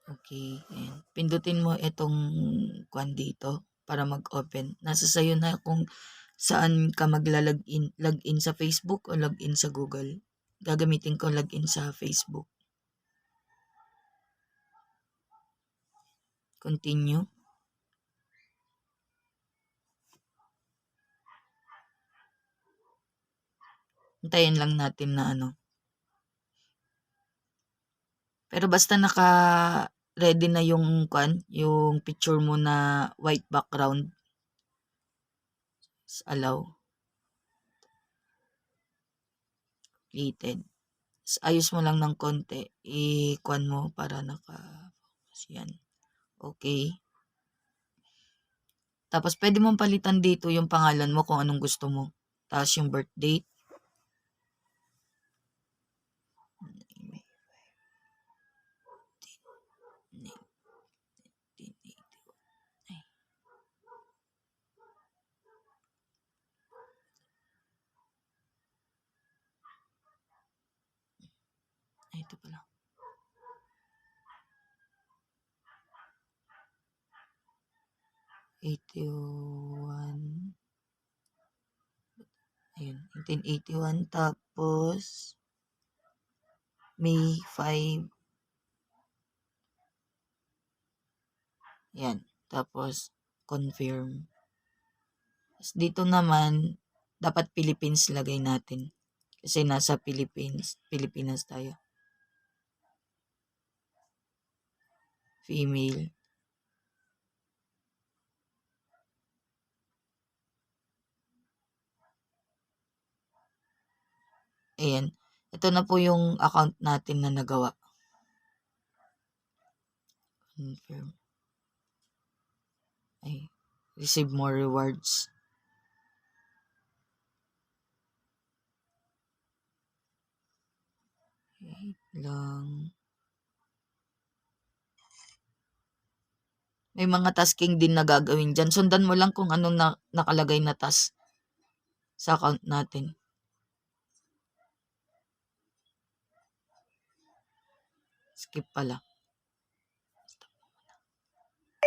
Okay, ayan. Pindutin mo itong dito para mag-open. Nasa sa'yo na kung saan ka login sa Facebook o login sa Google. Gagamitin ko login sa Facebook. Continue. Hintayin lang natin na Pero basta naka-ready na yung picture mo na white background. Allow. Completed. Ayos mo lang ng konti. Mo para naka-focus yan. Okay. Tapos pwede mong palitan dito yung pangalan mo kung anong gusto mo. Tapos yung birth date. Ay, ito pala. Ayun, 1981. Tapos, May 5. Yan. Tapos, confirm. Tapos dito naman, dapat Philippines lagay natin. Kasi nasa Pilipinas tayo. Female. Ayan. Ito na po yung account natin na nagawa. Confirm. Ay, receive more rewards. Wait lang. May mga tasking din na gagawin dyan. Sundan mo lang kung anong nakalagay na task sa account natin. Skip pala.